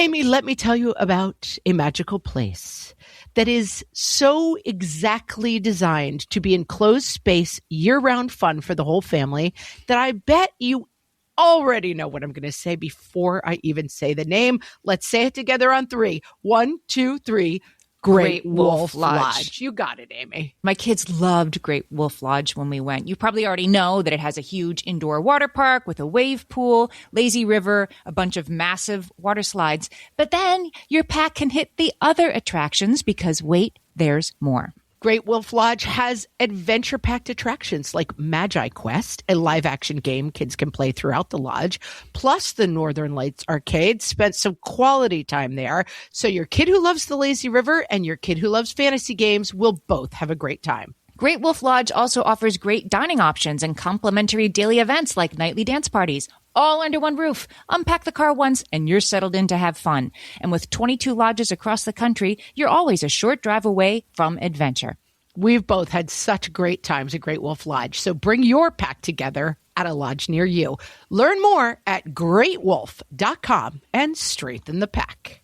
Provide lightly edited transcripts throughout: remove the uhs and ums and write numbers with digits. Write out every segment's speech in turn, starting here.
Amy, let me tell you about a magical place that is so exactly designed to be enclosed space, year-round fun for the whole family that I bet you already know what I'm going to say before I even say the name. Let's say it together on 3. 1, 2, 3. Great Wolf Lodge. You got it, Amy. My kids loved Great Wolf Lodge when we went. You probably already know that it has a huge indoor water park with a wave pool, lazy river, a bunch of massive water slides. But then your pack can hit the other attractions because wait, there's more. Great Wolf Lodge has adventure-packed attractions like Magi Quest, a live-action game kids can play throughout the lodge, plus the Northern Lights Arcade. Spent some quality time there, so your kid who loves the lazy river and your kid who loves fantasy games will both have a great time. Great Wolf Lodge also offers great dining options and complimentary daily events like nightly dance parties, all under one roof. Unpack the car once and you're settled in to have fun. And with 22 lodges across the country, you're always a short drive away from adventure. We've both had such great times at Great Wolf Lodge, so bring your pack together at a lodge near you. Learn more at greatwolf.com and strengthen the pack.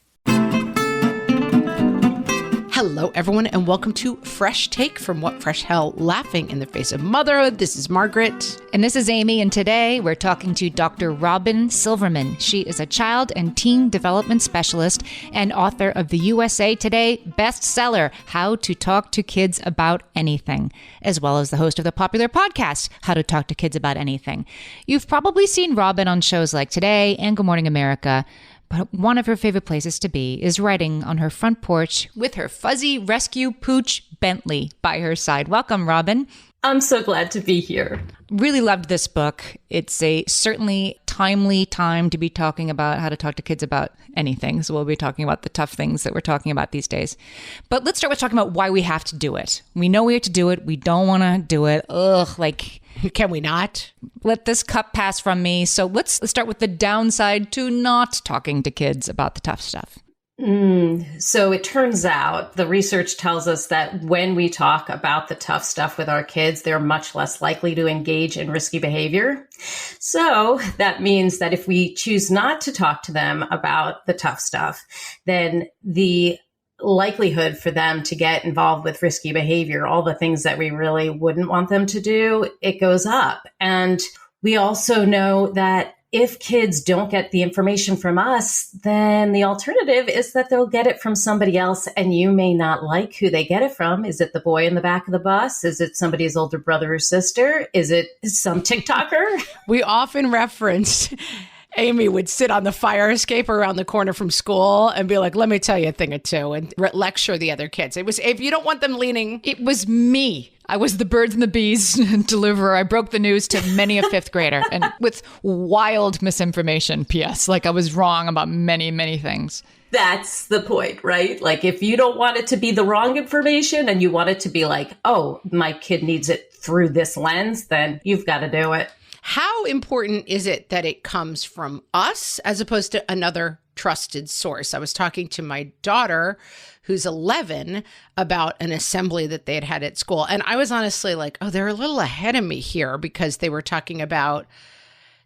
Hello, everyone, and welcome to Fresh Take from What Fresh Hell, Laughing in the Face of Motherhood. This is Margaret. And this is Amy, and today we're talking to Dr. Robyn Silverman. She is a child and teen development specialist and author of the USA Today bestseller, How to Talk to Kids About Anything, as well as the host of the popular podcast, How to Talk to Kids About Anything. You've probably seen Robyn on shows like Today and Good Morning America. But one of her favorite places to be is writing on her front porch with her fuzzy rescue pooch Bentley by her side. Welcome, Robyn. I'm so glad to be here. Really loved this book. It's a certainly timely time to be talking about how to talk to kids about anything. So we'll be talking about the tough things that we're talking about these days. But let's start with talking about why we have to do it. We know we have to do it. We don't want to do it. Can we not? Let this cup pass from me. So let's start with the downside to not talking to kids about the tough stuff. So it turns out the research tells us that when we talk about the tough stuff with our kids, they're much less likely to engage in risky behavior. So that means that if we choose not to talk to them about the tough stuff, then the likelihood for them to get involved with risky behavior, all the things that we really wouldn't want them to do, it goes up. And we also know that if kids don't get the information from us, then the alternative is that they'll get it from somebody else, and you may not like who they get it from. Is it the boy in the back of the bus? Is it somebody's older brother or sister? Is it some TikToker? We often reference Amy would sit on the fire escape around the corner from school and be like, let me tell you a thing or two, and lecture the other kids. It was, if you don't want them leaning. It was me. I was the birds and the bees deliverer. I broke the news to many a fifth grader and with wild misinformation, P.S. Like I was wrong about many, many things. That's the point, right? Like if you don't want it to be the wrong information and you want it to be like, oh, my kid needs it through this lens, then you've got to do it. How important is it that it comes from us as opposed to another trusted source? I was talking to my daughter, who's 11, about an assembly that they had had at school. And I was honestly like, oh, they're a little ahead of me here because they were talking about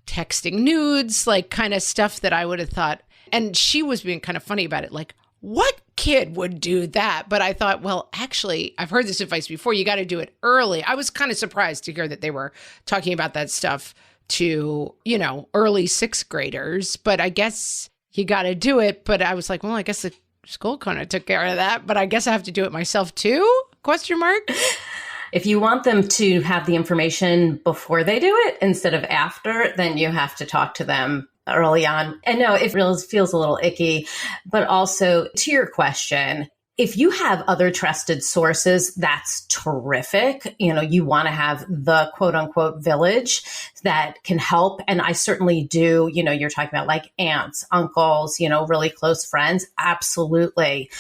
texting nudes, like kind of stuff that I would have thought. And she was being kind of funny about it, like, what kid would do that? But I thought, well, actually, I've heard this advice before. You got to do it early. I was kind of surprised to hear that they were talking about that stuff to, early 6th graders. But I guess you got to do it. But I was like, well, I guess the school kind of took care of that. But I guess I have to do it myself too? ? If you want them to have the information before they do it instead of after, then you have to talk to them early on. And no, it really feels a little icky. But also to your question, if you have other trusted sources, that's terrific. You want to have the quote unquote village that can help. And I certainly do. You're talking about like aunts, uncles, really close friends. Absolutely.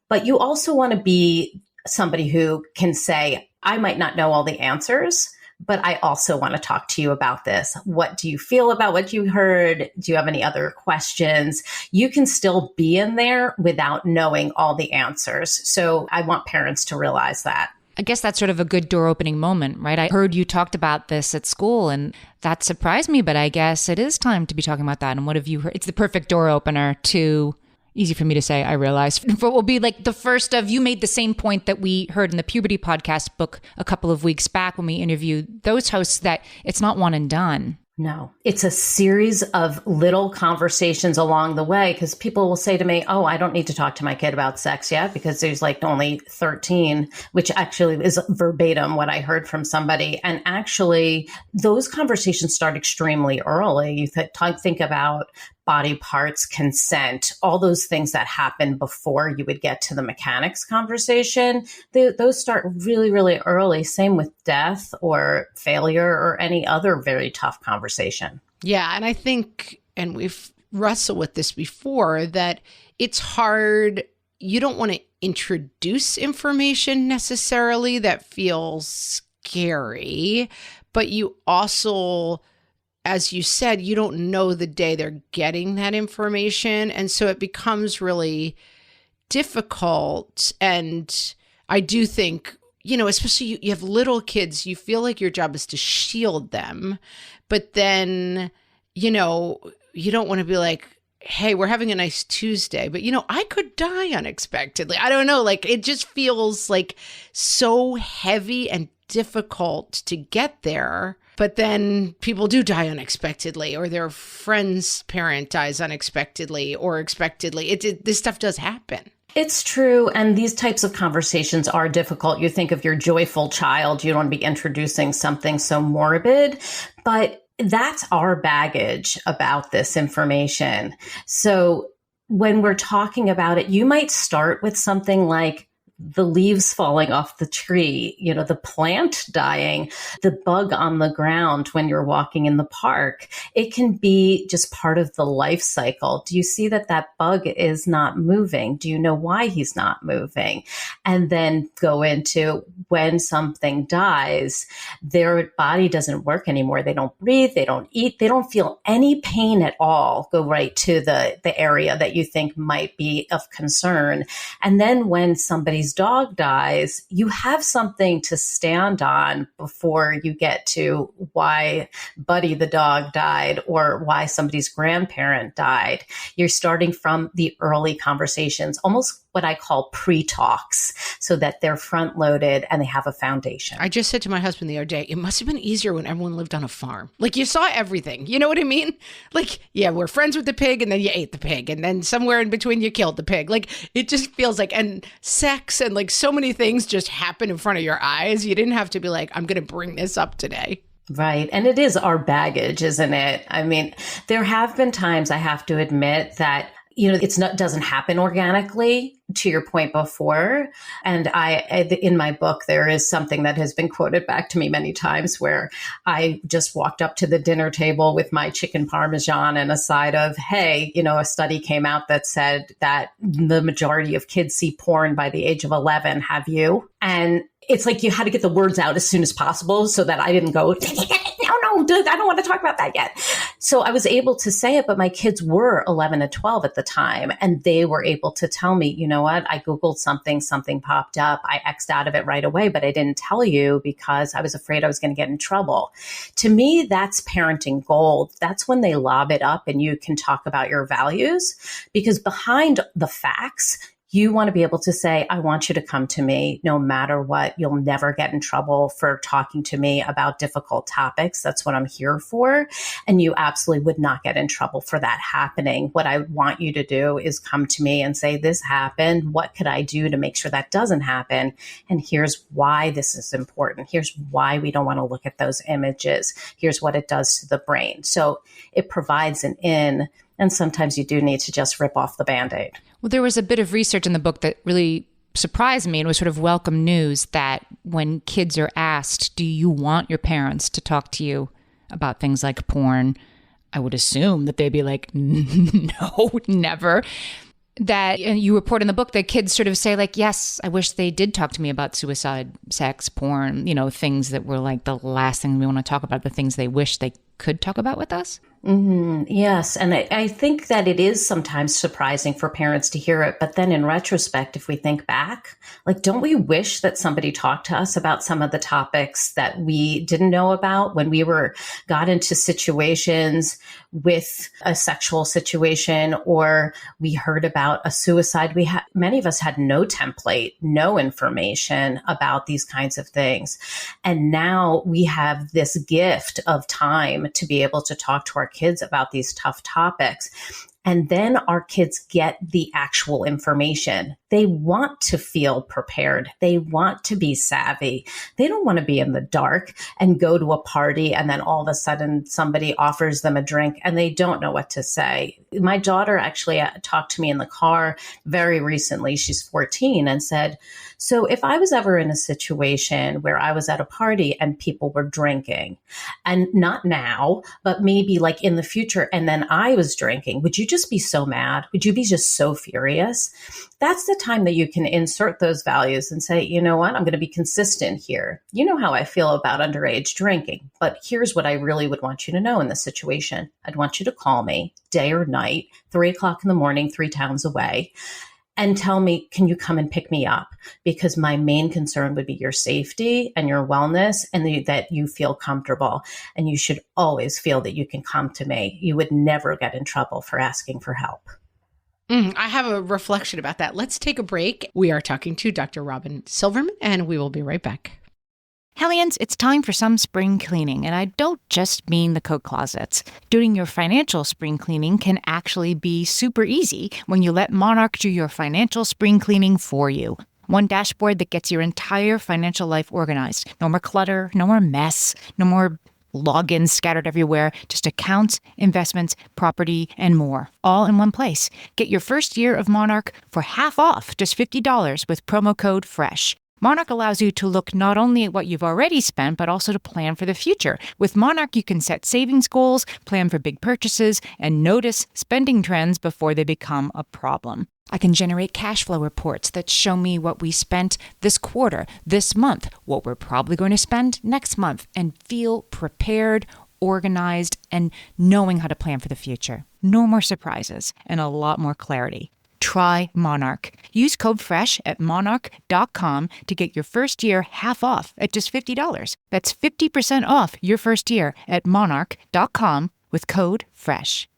But you also want to be somebody who can say, I might not know all the answers, but I also want to talk to you about this. What do you feel about what you heard? Do you have any other questions? You can still be in there without knowing all the answers. So I want parents to realize that. I guess that's sort of a good door opening moment, right? I heard you talked about this at school and that surprised me, but I guess it is time to be talking about that. And what have you heard? It's the perfect door opener to Easy for me to say, I realize. But will be like the first of, you made the same point that we heard in the Puberty Podcast book a couple of weeks back when we interviewed those hosts, that it's not one and done. No, it's a series of little conversations along the way, because people will say to me, oh, I don't need to talk to my kid about sex yet because there's like only 13, which actually is verbatim what I heard from somebody. And actually, those conversations start extremely early. You think about body parts, consent, all those things that happen before you would get to the mechanics conversation. Those start really, really early. Same with death or failure or any other very tough conversation. Yeah. And I think, and we've wrestled with this before, that it's hard. You don't want to introduce information necessarily that feels scary, but you also, as you said, you don't know the day they're getting that information. And so it becomes really difficult. And I do think, especially you have little kids, you feel like your job is to shield them. But then, you don't want to be like, hey, we're having a nice Tuesday, but I could die unexpectedly. I don't know. Like, it just feels like so heavy and difficult to get there. But then people do die unexpectedly, or their friend's parent dies unexpectedly or expectedly. This stuff does happen. It's true. And these types of conversations are difficult. You think of your joyful child, you don't want to be introducing something so morbid, but that's our baggage about this information. So when we're talking about it, you might start with something like the leaves falling off the tree, the plant dying, the bug on the ground when you're walking in the park. It can be just part of the life cycle. Do you see that bug is not moving? Do you know why he's not moving? And then go into when something dies, their body doesn't work anymore. They don't breathe, they don't eat, they don't feel any pain at all. Go right to the area that you think might be of concern. And then when somebody's dog dies, you have something to stand on before you get to why Buddy the dog died or why somebody's grandparent died. You're starting from the early conversations, almost what I call pre-talks, so that they're front loaded and they have a foundation. I just said to my husband the other day, it must have been easier when everyone lived on a farm. Like, you saw everything. You know what I mean? Like, yeah, we're friends with the pig, and then you ate the pig, and then somewhere in between you killed the pig. Like, it just feels like, and sex and like so many things just happen in front of your eyes. You didn't have to be like, I'm going to bring this up today. Right. And it is our baggage, isn't it? I mean, there have been times, I have to admit, that doesn't happen organically, to your point before. And in my book, there is something that has been quoted back to me many times where I just walked up to the dinner table with my chicken parmesan and a side of, hey, a study came out that said that the majority of kids see porn by the age of 11. Have you? And it's like you had to get the words out as soon as possible so that I didn't go, no, I don't want to talk about that yet. So I was able to say it, but my kids were 11 and 12 at the time, and they were able to tell me, you know what, I Googled something popped up. I X'd out of it right away, but I didn't tell you because I was afraid I was going to get in trouble. To me, that's parenting gold. That's when they lob it up and you can talk about your values, because behind the facts, you want to be able to say, I want you to come to me no matter what. You'll never get in trouble for talking to me about difficult topics. That's what I'm here for. And you absolutely would not get in trouble for that happening. What I want you to do is come to me and say, this happened. What could I do to make sure that doesn't happen? And here's why this is important. Here's why we don't want to look at those images. Here's what it does to the brain. So it provides an in. And sometimes you do need to just rip off the Band-Aid. Well, there was a bit of research in the book that really surprised me and was sort of welcome news, that when kids are asked, do you want your parents to talk to you about things like porn? I would assume that they'd be like, no, never. That you report in the book that kids sort of say like, yes, I wish they did talk to me about suicide, sex, porn, things that were like the last thing we want to talk about, the things they wish they could talk about with us. Yes. And I think that it is sometimes surprising for parents to hear it. But then in retrospect, if we think back, like, don't we wish that somebody talked to us about some of the topics that we didn't know about when we got into situations with a sexual situation, or we heard about a suicide? Many of us had no template, no information about these kinds of things. And now we have this gift of time to be able to talk to our kids about these tough topics. And then our kids get the actual information. They want to feel prepared. They want to be savvy. They don't want to be in the dark and go to a party and then all of a sudden somebody offers them a drink and they don't know what to say. My daughter actually talked to me in the car very recently. She's 14 and said, so if I was ever in a situation where I was at a party and people were drinking, and not now, but maybe like in the future, and then I was drinking, would you just be so mad? Would you be just so furious? That's the time that you can insert those values and say, you know what, I'm going to be consistent here. You know how I feel about underage drinking, but here's what I really would want you to know in this situation. I'd want you to call me day or night, 3:00 in the morning, 3 towns away, and tell me, can you come and pick me up? Because my main concern would be your safety and your wellness, and that you feel comfortable. And you should always feel that you can come to me. You would never get in trouble for asking for help. I have a reflection about that. Let's take a break. We are talking to Dr. Robyn Silverman, and we will be right back. Hellions, it's time for some spring cleaning, and I don't just mean the coat closets. Doing your financial spring cleaning can actually be super easy when you let Monarch do your financial spring cleaning for you. One dashboard that gets your entire financial life organized. No more clutter, no more mess, no more logins scattered everywhere, just accounts, investments, property, and more, all in one place. Get your first year of Monarch for half off, just $50 with promo code FRESH. Monarch allows you to look not only at what you've already spent, but also to plan for the future. With Monarch, you can set savings goals, plan for big purchases, and notice spending trends before they become a problem. I can generate cash flow reports that show me what we spent this quarter, this month, what we're probably going to spend next month, and feel prepared, organized, and knowing how to plan for the future. No more surprises and a lot more clarity. Try Monarch. Use code FRESH at monarch.com to get your first year half off at just $50. That's 50% off your first year at monarch.com with code FRESH.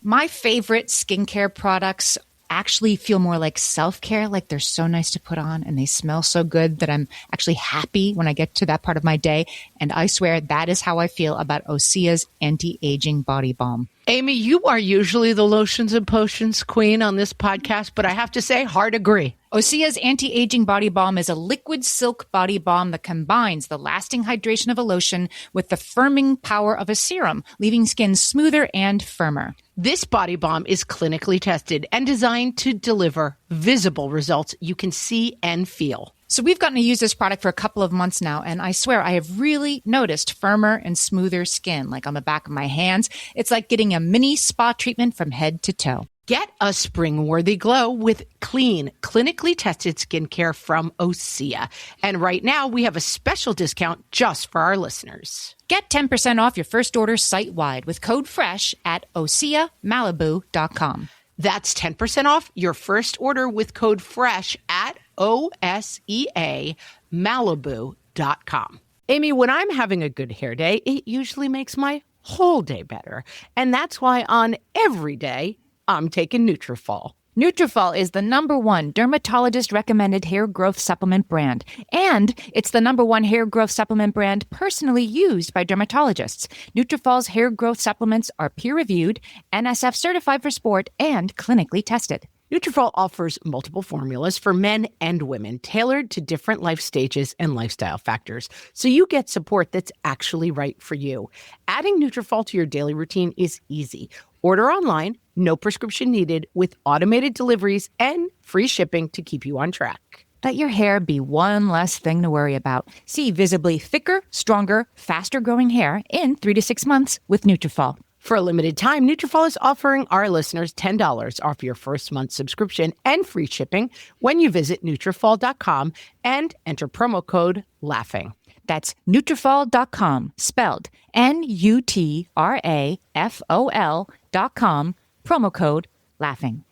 My favorite skincare products actually feel more like self-care, like they're so nice to put on and they smell so good that I'm actually happy when I get to that part of my day. And I swear that is how I feel about Osea's anti-aging body balm. Amy, you are usually the lotions and potions queen on this podcast, but I have to say, hard agree. Osea's anti-aging body balm is a liquid silk body balm that combines the lasting hydration of a lotion with the firming power of a serum, leaving skin smoother and firmer. This body balm is clinically tested and designed to deliver visible results you can see and feel. So we've gotten to use this product for a couple of months now, and I swear I have really noticed firmer and smoother skin, like on the back of my hands. It's like getting a mini spa treatment from head to toe. Get a spring-worthy glow with clean, clinically tested skincare from Osea. And right now, we have a special discount just for our listeners. Get 10% off your first order site-wide with code FRESH at OseaMalibu.com. That's 10% off your first order with code FRESH at OSEAMalibu.com. Amy, when I'm having a good hair day, it usually makes my whole day better. And that's why on every day, I'm taking Nutrafol. Nutrafol is the #1 dermatologist-recommended hair growth supplement brand, and it's the #1 hair growth supplement brand personally used by dermatologists. Nutrafol's hair growth supplements are peer-reviewed, NSF certified for sport, and clinically tested. Nutrafol offers multiple formulas for men and women, tailored to different life stages and lifestyle factors, so you get support that's actually right for you. Adding Nutrafol to your daily routine is easy. Order online, no prescription needed, with automated deliveries and free shipping to keep you on track. Let your hair be one less thing to worry about. See visibly thicker, stronger, faster-growing hair in 3 to 6 months with Nutrafol. For a limited time, Nutrafol is offering our listeners $10 off your first month subscription and free shipping when you visit Nutrafol.com and enter promo code LAUGHING. That's Nutrafol.com, spelled Nutrafol.com, promo code LAUGHING.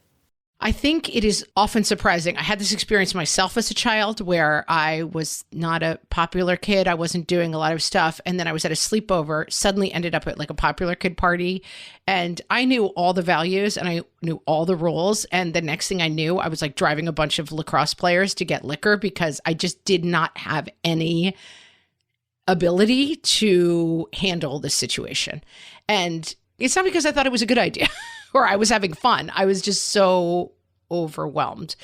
I think it is often surprising. I had this experience myself as a child where I was not a popular kid. I wasn't doing a lot of stuff. And then I was at a sleepover, suddenly ended up at like a popular kid party. And I knew all the values and I knew all the rules. And the next thing I knew, I was like driving a bunch of lacrosse players to get liquor because I just did not have any ability to handle the situation. And it's not because I thought it was a good idea or I was having fun. I was just so overwhelmed.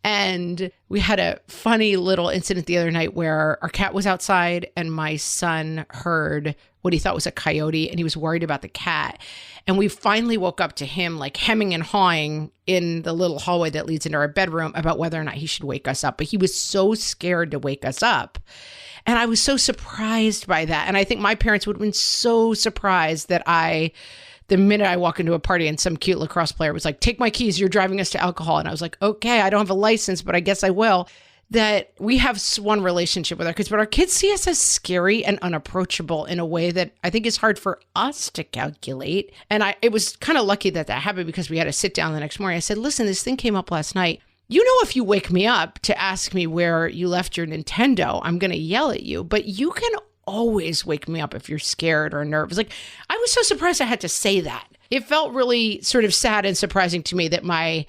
And we had a funny little incident the other night where our cat was outside and my son heard what he thought was a coyote and he was worried about the cat. And we finally woke up to him like hemming and hawing in the little hallway that leads into our bedroom about whether or not he should wake us up. But he was so scared to wake us up. And I was so surprised by that. And I think my parents would have been so surprised that the minute I walk into a party and some cute lacrosse player was like, take my keys, you're driving us to alcohol. And I was like, okay, I don't have a license, but I guess I will. That we have one relationship with our kids, but our kids see us as scary and unapproachable in a way that I think is hard for us to calculate. And it was kind of lucky that happened because we had to sit down the next morning. I said, listen, this thing came up last night. You know, if you wake me up to ask me where you left your Nintendo, I'm going to yell at you, but you can always wake me up if you're scared or nervous. Like, I was so surprised I had to say that. It felt really sort of sad and surprising to me that my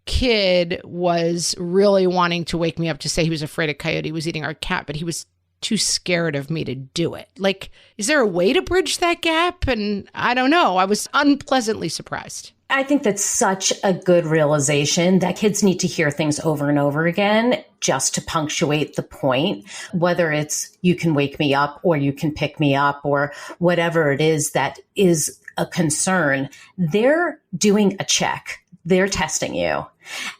kid was really wanting to wake me up to say he was afraid a coyote was eating our cat, but he was too scared of me to do it. Like, is there a way to bridge that gap? And I don't know. I was unpleasantly surprised. I think that's such a good realization that kids need to hear things over and over again just to punctuate the point, whether it's you can wake me up or you can pick me up or whatever it is that is a concern. They're doing a check. They're testing you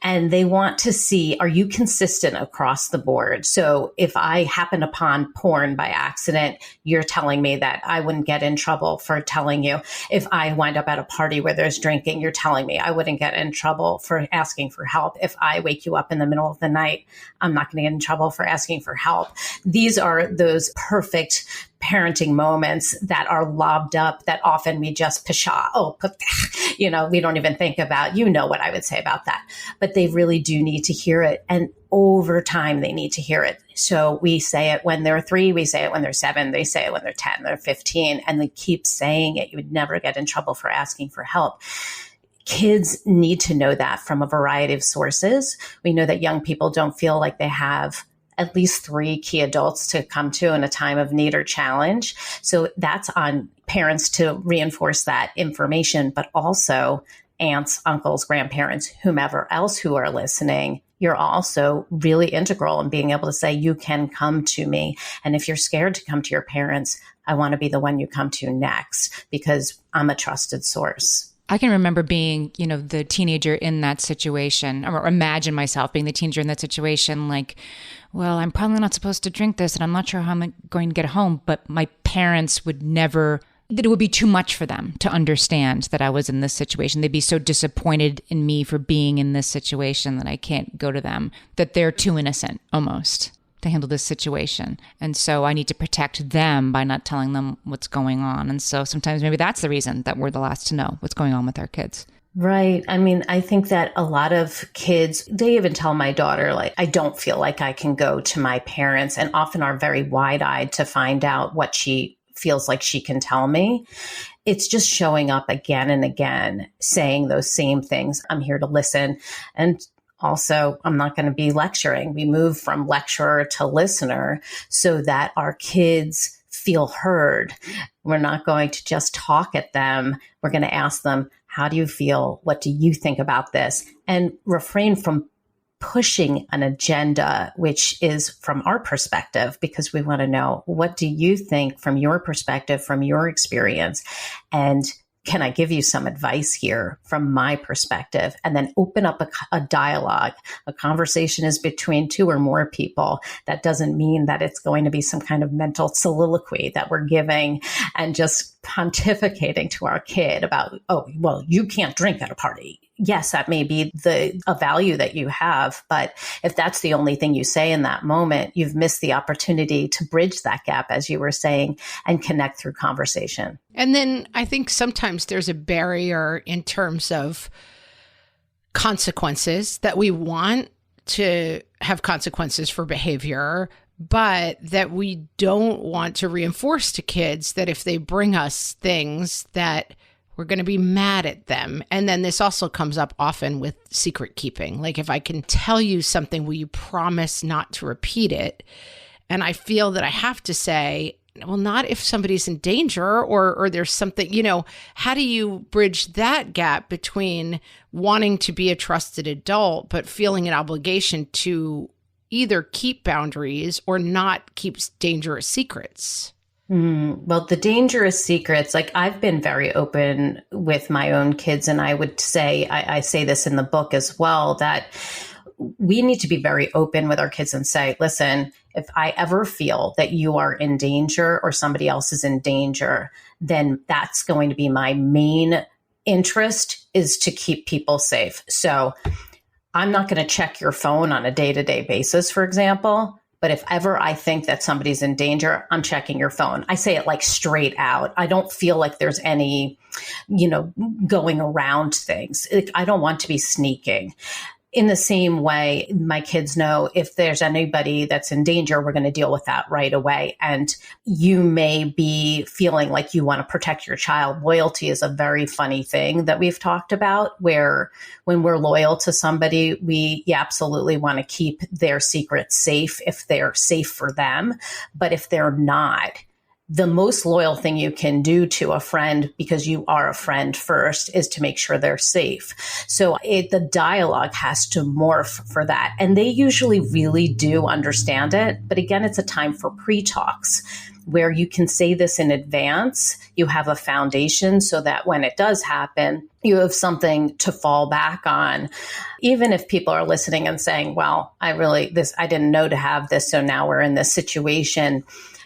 and they want to see, are you consistent across the board? So if I happen upon porn by accident, you're telling me that I wouldn't get in trouble for telling you. If I wind up at a party where there's drinking, you're telling me I wouldn't get in trouble for asking for help. If I wake you up in the middle of the night, I'm not going to get in trouble for asking for help. These are those perfect parenting moments that are lobbed up that often we just we don't even think about, what I would say about that. But they really do need to hear it. And over time, they need to hear it. So we say it when they're 3, we say it when they're 7, they say it when they're 10, they're 15, and they keep saying it. You would never get in trouble for asking for help. Kids need to know that from a variety of sources. We know that young people don't feel like they have at least 3 key adults to come to in a time of need or challenge. So that's on parents to reinforce that information, but also aunts, uncles, grandparents, whomever else who are listening. You're also really integral in being able to say, you can come to me. And if you're scared to come to your parents, I want to be the one you come to next because I'm a trusted source. I can remember being, the teenager in that situation, or imagine myself being the teenager in that situation, like, well, I'm probably not supposed to drink this and I'm not sure how I'm going to get home, but my parents would never, that it would be too much for them to understand that I was in this situation. They'd be so disappointed in me for being in this situation that I can't go to them, that they're too innocent almost to handle this situation. And so I need to protect them by not telling them what's going on. And so sometimes maybe that's the reason that we're the last to know what's going on with our kids. Right. I mean, I think that a lot of kids, they even tell my daughter, like, I don't feel like I can go to my parents, and often are very wide-eyed to find out what she feels like she can tell me. It's just showing up again and again, saying those same things. I'm here to listen. And also, I'm not going to be lecturing. We move from lecturer to listener so that our kids feel heard. We're not going to just talk at them. We're going to ask them, how do you feel? What do you think about this? And refrain from pushing an agenda, which is from our perspective, because we want to know, what do you think from your perspective, from your experience? And can I give you some advice here from my perspective? And then open up a dialogue. A conversation is between 2 or more people. That doesn't mean that it's going to be some kind of mental soliloquy that we're giving and just pontificating to our kid about, oh, well, you can't drink at a party. yes, that may be a value that you have, but if that's the only thing you say in that moment, you've missed the opportunity to bridge that gap, as you were saying, and connect through conversation. And then I think sometimes there's a barrier in terms of consequences, that we want to have consequences for behavior, but that we don't want to reinforce to kids that if they bring us things that we're going to be mad at them. And then this also comes up often with secret keeping. Like, if I can tell you something, will you promise not to repeat it? And I feel that I have to say, well, not if somebody's in danger or there's something, how do you bridge that gap between wanting to be a trusted adult, but feeling an obligation to either keep boundaries or not keep dangerous secrets? Well, the dangerous secrets, like, I've been very open with my own kids. And I would say, I say this in the book as well, that we need to be very open with our kids and say, listen, if I ever feel that you are in danger or somebody else is in danger, then that's going to be my main interest, is to keep people safe. So I'm not going to check your phone on a day-to-day basis, for example. But if ever I think that somebody's in danger, I'm checking your phone. I say it like straight out. I don't feel like there's any, going around things. I don't want to be sneaking. In the same way, my kids know if there's anybody that's in danger, we're going to deal with that right away. And you may be feeling like you want to protect your child. Loyalty is a very funny thing that we've talked about, where when we're loyal to somebody, we absolutely want to keep their secrets safe if they're safe for them. But if they're not, the most loyal thing you can do to a friend, because you are a friend first, is to make sure they're safe. So the dialogue has to morph for that. And they usually really do understand it. But again, it's a time for pre-talks where you can say this in advance. You have a foundation so that when it does happen, you have something to fall back on. Even if people are listening and saying, well, I didn't know to have this, so now we're in this situation.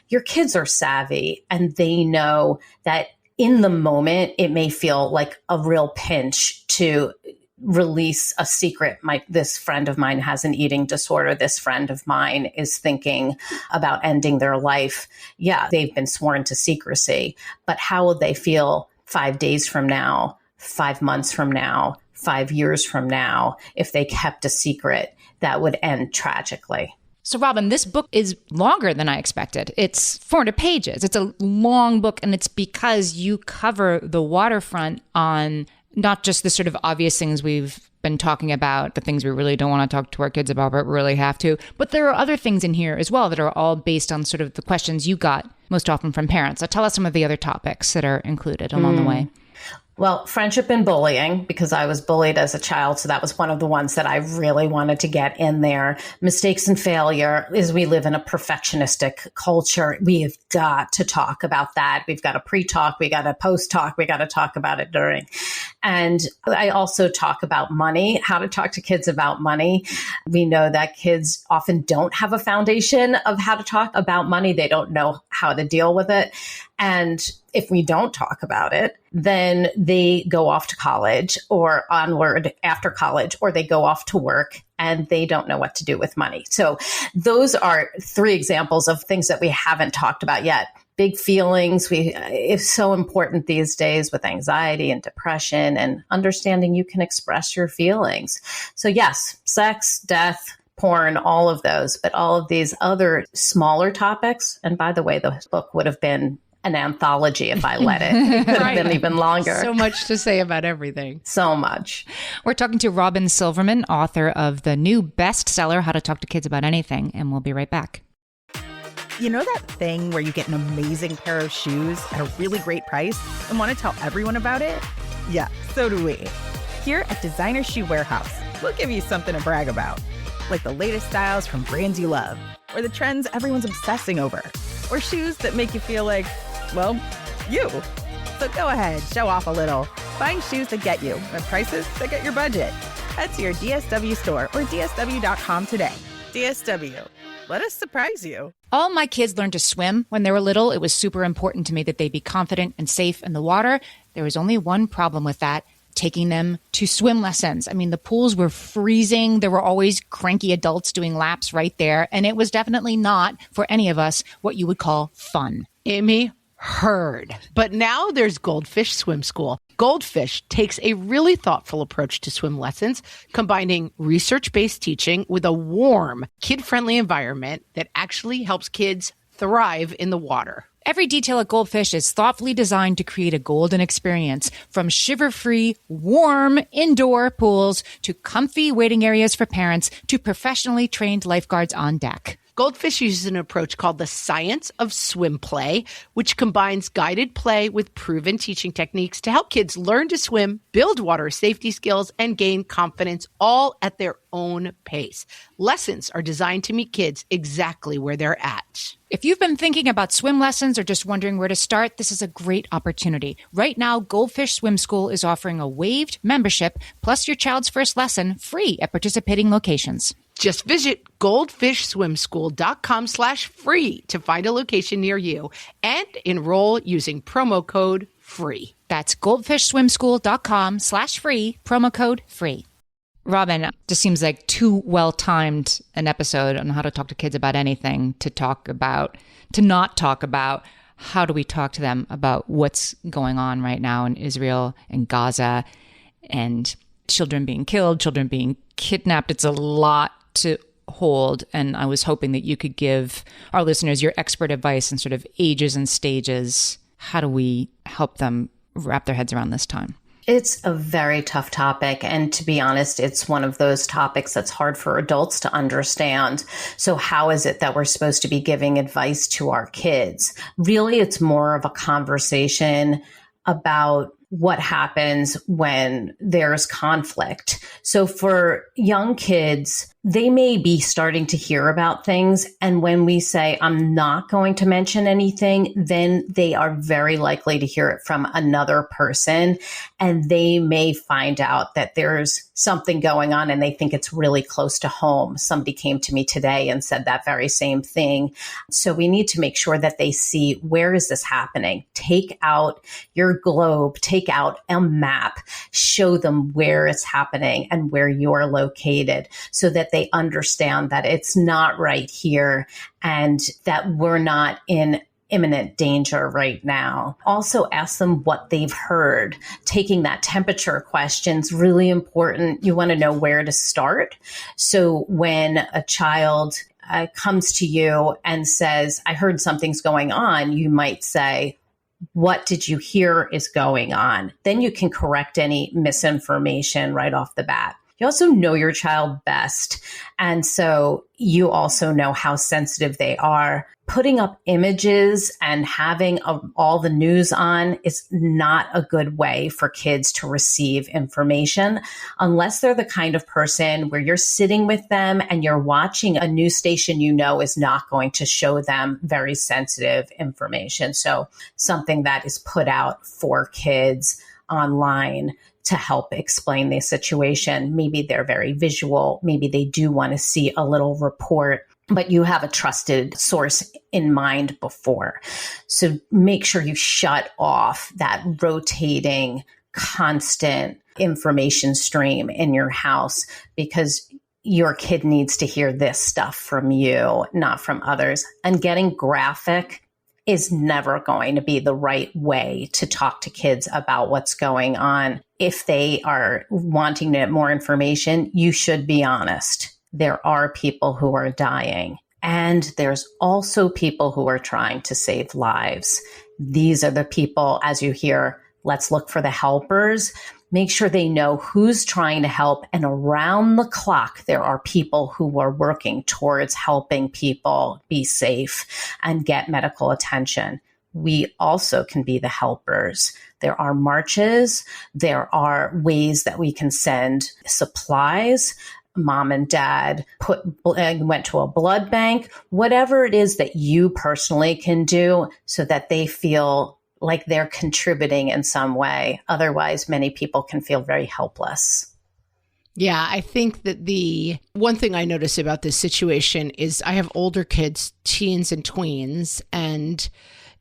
Your kids are savvy and they know that in the moment, it may feel like a real pinch to release a secret. This friend of mine has an eating disorder. This friend of mine is thinking about ending their life. Yeah, they've been sworn to secrecy, but how will they feel 5 days from now, 5 months from now, 5 years from now, if they kept a secret that would end tragically? So, Robyn, this book is longer than I expected. It's 400 pages. It's a long book, and it's because you cover the waterfront on not just the sort of obvious things we've been talking about, the things we really don't want to talk to our kids about, but really have to. But there are other things in here as well that are all based on sort of the questions you got most often from parents. So tell us some of the other topics that are included along the way. Well, friendship and bullying, because I was bullied as a child. So that was one of the ones that I really wanted to get in there. Mistakes and failure, is we live in a perfectionistic culture. We have got to talk about that. We've got a pre-talk. We got a post-talk. We got to talk about it during. And I also talk about money, how to talk to kids about money. We know that kids often don't have a foundation of how to talk about money. They don't know how to deal with it. And if we don't talk about it, then they go off to college or onward after college, or they go off to work and they don't know what to do with money. So those are 3 examples of things that we haven't talked about yet. Big feelings. It's so important these days with anxiety and depression, and understanding you can express your feelings. So yes, sex, death, porn, all of those, but all of these other smaller topics. And by the way, the book would have been an anthology if I let it. It could have been even longer. So much to say about everything. So much. We're talking to Robyn Silverman, author of the new bestseller, How to Talk to Kids About Anything, and we'll be right back. You know that thing where you get an amazing pair of shoes at a really great price and want to tell everyone about it? Yeah, so do we. Here at Designer Shoe Warehouse, we'll give you something to brag about, like the latest styles from brands you love, or the trends everyone's obsessing over, or shoes that make you feel like, well, you. So go ahead, show off a little. Find shoes that get you at prices that get your budget. Head to your DSW store or DSW.com today. DSW. Let us surprise you. All my kids learned to swim when they were little. It was super important to me that they be confident and safe in the water. There was only one problem with that. taking them to swim lessons. I mean, the pools were freezing. There were always cranky adults doing laps right there. And it was definitely not, for any of us, what you would call fun. Amy, heard. But now there's Goldfish Swim School. Goldfish takes a really thoughtful approach to swim lessons, combining research-based teaching with a warm, kid-friendly environment that actually helps kids thrive in the water. Every detail at Goldfish is thoughtfully designed to create a golden experience, from shiver-free, warm indoor pools to comfy waiting areas for parents to professionally trained lifeguards on deck. Goldfish uses an approach called the science of swim play, which combines guided play with proven teaching techniques to help kids learn to swim, build water safety skills, and gain confidence, all at their own pace. Lessons are designed to meet kids exactly where they're at. If you've been thinking about swim lessons or just wondering where to start, this is a great opportunity. Right now, Goldfish Swim School is offering a waived membership plus your child's first lesson free at participating locations. Just visit goldfishswimschool.com/free to find a location near you and enroll using promo code FREE. That's goldfishswimschool.com/free, promo code FREE. Robyn, this seems like too well-timed an episode on how to talk to kids about anything to not talk about how do we talk to them about what's going on right now in Israel and Gaza and children being killed, children being kidnapped. It's a lot to hold. And I was hoping that you could give our listeners your expert advice in sort of ages and stages. How do we help them wrap their heads around this time? It's a very tough topic. And to be honest, it's one of those topics that's hard for adults to understand. So how is it that we're supposed to be giving advice to our kids? Really, it's more of a conversation about what happens when there's conflict. So for young kids, they may be starting to hear about things. And when we say, I'm not going to mention anything, then they are very likely to hear it from another person. And they may find out that there's something going on and they think it's really close to home. Somebody came to me today and said that very same thing. So we need to make sure that they see, where is this happening? Take out your globe, take out a map, show them where it's happening and where you're located so that they understand that it's not right here and that we're not in imminent danger right now. Also ask them what they've heard. Taking that temperature question is really important. You want to know where to start. So when a child comes to you and says, I heard something's going on, you might say, what did you hear is going on? Then you can correct any misinformation right off the bat. You also know your child best. And so you also know how sensitive they are. Putting up images and having all the news on is not a good way for kids to receive information unless they're the kind of person where you're sitting with them and you're watching a news station you know is not going to show them very sensitive information. So something that is put out for kids online to help explain the situation. Maybe they're very visual. Maybe they do want to see a little report, but you have a trusted source in mind before. So make sure you shut off that rotating, constant information stream in your house because your kid needs to hear this stuff from you, not from others. And getting graphic is never going to be the right way to talk to kids about what's going on. If they are wanting more information, you should be honest. There are people who are dying, and there's also people who are trying to save lives. These are the people, as you hear, let's look for the helpers. Make sure they know who's trying to help. And around the clock, there are people who are working towards helping people be safe and get medical attention. We also can be the helpers. There are marches. There are ways that we can send supplies. Mom and dad went to a blood bank, whatever it is that you personally can do so that they feel like they're contributing in some way. Otherwise, many people can feel very helpless. Yeah, I think that the one thing I notice about this situation is I have older kids, teens and tweens, and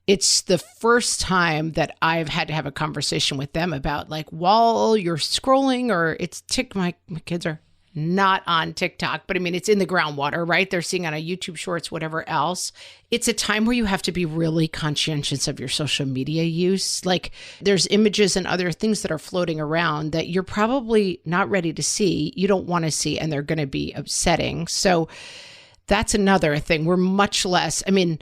it's the first time that I've had to have a conversation with them about like, while you're scrolling or it's my kids are not on TikTok, but I mean, it's in the groundwater, right? They're seeing on a YouTube Shorts, whatever else. It's a time where you have to be really conscientious of your social media use. Like there's images and other things that are floating around that you're probably not ready to see, you don't want to see, and they're going to be upsetting. So that's another thing. We're much less, I mean,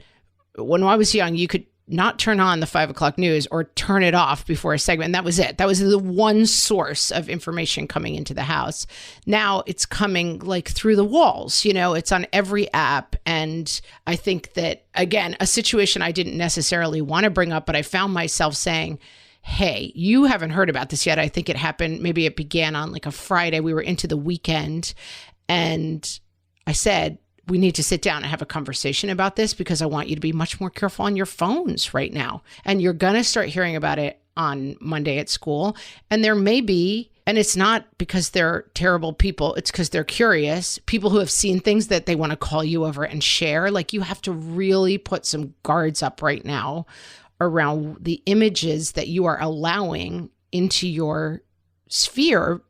when I was young, you could not turn on the 5 o'clock news or turn it off before a segment. And that was it. That was the one source of information coming into the house. Now it's coming like through the walls, it's on every app. And I think that, again, a situation I didn't necessarily want to bring up, but I found myself saying, hey, you haven't heard about this yet. I think it happened, maybe it began on like a Friday. We were into the weekend and I said, we need to sit down and have a conversation about this because I want you to be much more careful on your phones right now. And you're going to start hearing about it on Monday at school. And there may be, and it's not because they're terrible people, it's because they're curious, people who have seen things that they want to call you over and share. Like you have to really put some guards up right now around the images that you are allowing into your sphere.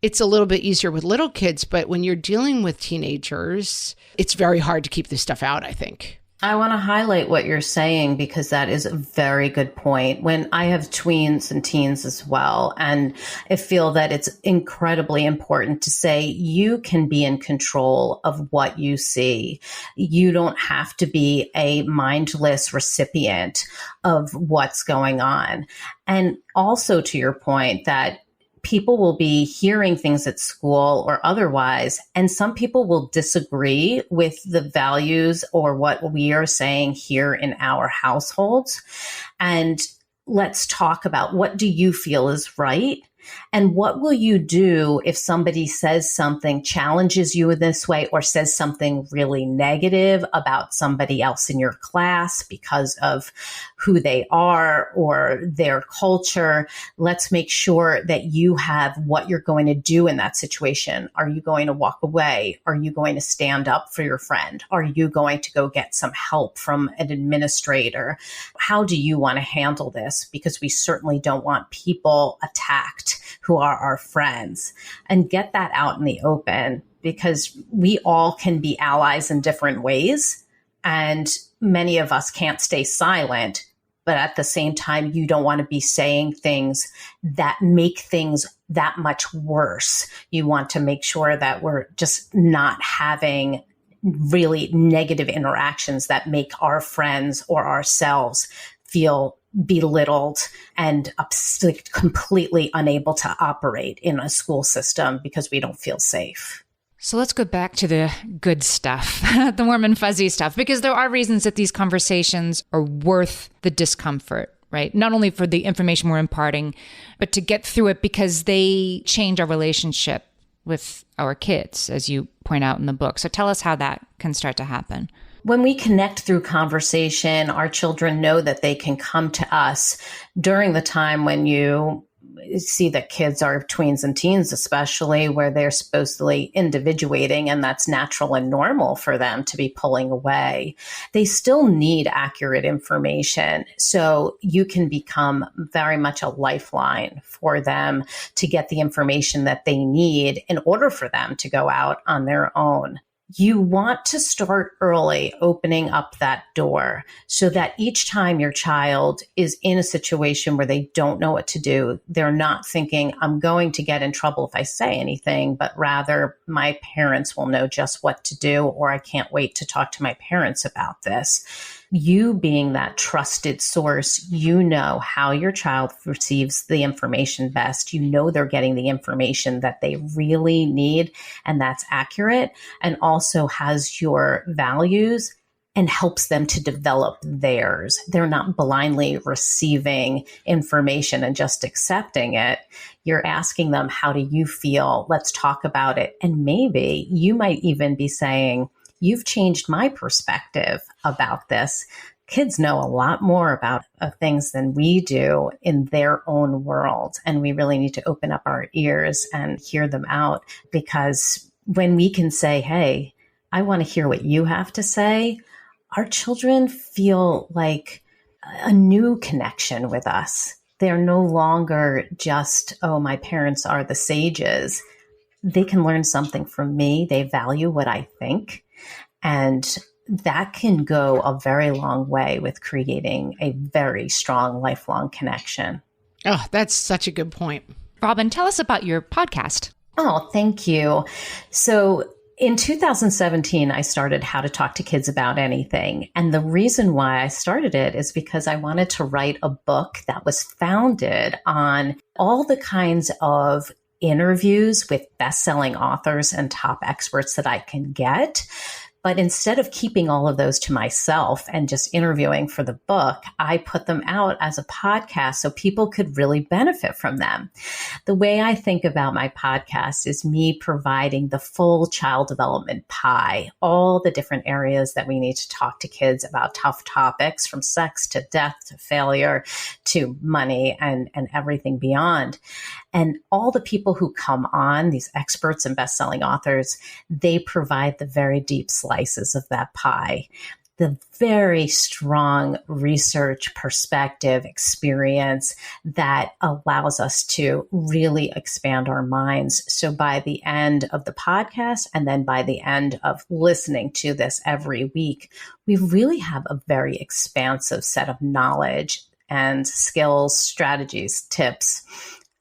It's a little bit easier with little kids, but when you're dealing with teenagers, it's very hard to keep this stuff out, I think. I want to highlight what you're saying because that is a very good point. When I have tweens and teens as well, and I feel that it's incredibly important to say you can be in control of what you see. You don't have to be a mindless recipient of what's going on. And also to your point that people will be hearing things at school or otherwise, and some people will disagree with the values or what we are saying here in our households. And let's talk about, what do you feel is right? And what will you do if somebody says something, challenges you in this way, or says something really negative about somebody else in your class because of who they are or their culture? Let's make sure that you have what you're going to do in that situation. Are you going to walk away? Are you going to stand up for your friend? Are you going to go get some help from an administrator? How do you want to handle this? Because we certainly don't want people attacked who are our friends, and get that out in the open, because we all can be allies in different ways. And many of us can't stay silent, but at the same time, you don't want to be saying things that make things that much worse. You want to make sure that we're just not having really negative interactions that make our friends or ourselves feel belittled and completely unable to operate in a school system because we don't feel safe. So let's go back to the good stuff, the warm and fuzzy stuff, because there are reasons that these conversations are worth the discomfort, right? Not only for the information we're imparting, but to get through it because they change our relationship with our kids, as you point out in the book. So tell us how that can start to happen. When we connect through conversation, our children know that they can come to us during the time when you see that kids are tweens and teens, especially where they're supposedly individuating, and that's natural and normal for them to be pulling away. They still need accurate information. So you can become very much a lifeline for them to get the information that they need in order for them to go out on their own. You want to start early opening up that door so that each time your child is in a situation where they don't know what to do, they're not thinking, I'm going to get in trouble if I say anything, but rather my parents will know just what to do, or I can't wait to talk to my parents about this. You being that trusted source, you know how your child receives the information best. You know they're getting the information that they really need and that's accurate, and also has your values and helps them to develop theirs. They're not blindly receiving information and just accepting it. You're asking them, how do you feel? Let's talk about it. And maybe you might even be saying, you've changed my perspective about this. Kids know a lot more about things than we do in their own world. And we really need to open up our ears and hear them out, because when we can say, hey, I want to hear what you have to say, our children feel like a new connection with us. They're no longer just, oh, my parents are the sages. They can learn something from me. They value what I think. And that can go a very long way with creating a very strong, lifelong connection. Oh, that's such a good point. Robyn, tell us about your podcast. Oh, thank you. So in 2017, I started How to Talk to Kids About Anything. And the reason why I started it is because I wanted to write a book that was founded on all the kinds of interviews with best-selling authors and top experts that I can get. But instead of keeping all of those to myself and just interviewing for the book, I put them out as a podcast so people could really benefit from them. The way I think about my podcast is me providing the full child development pie, all the different areas that we need to talk to kids about tough topics, from sex to death to failure to money and everything beyond. And all the people who come on, these experts and best-selling authors, they provide the very deep slices of that pie, the very strong research perspective experience that allows us to really expand our minds. So by the end of the podcast, and then by the end of listening to this every week, we really have a very expansive set of knowledge and skills, strategies, tips,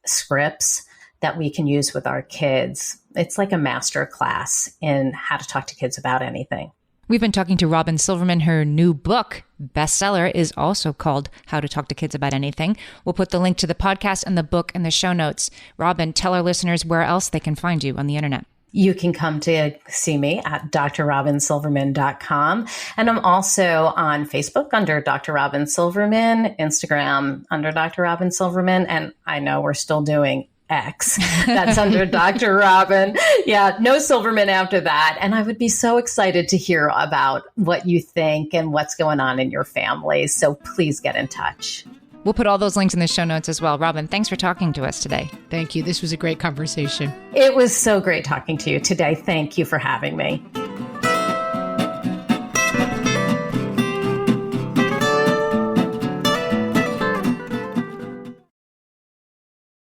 scripts that we can use with our kids. It's like a master class in how to talk to kids about anything. We've been talking to Robyn Silverman. Her new book, bestseller, is also called How to Talk to Kids About Anything. We'll put the link to the podcast and the book in the show notes. Robyn, tell our listeners where else they can find you on the internet. You can come to see me at drrobynsilverman.com. And I'm also on Facebook under Dr. Robyn Silverman, Instagram under Dr. Robyn Silverman. And I know we're still doing X. That's under Dr. Robyn. Yeah, no Silverman after that. And I would be so excited to hear about what you think and what's going on in your family. So please get in touch. We'll put all those links in the show notes as well. Robyn, thanks for talking to us today. Thank you. This was a great conversation. It was so great talking to you today. Thank you for having me.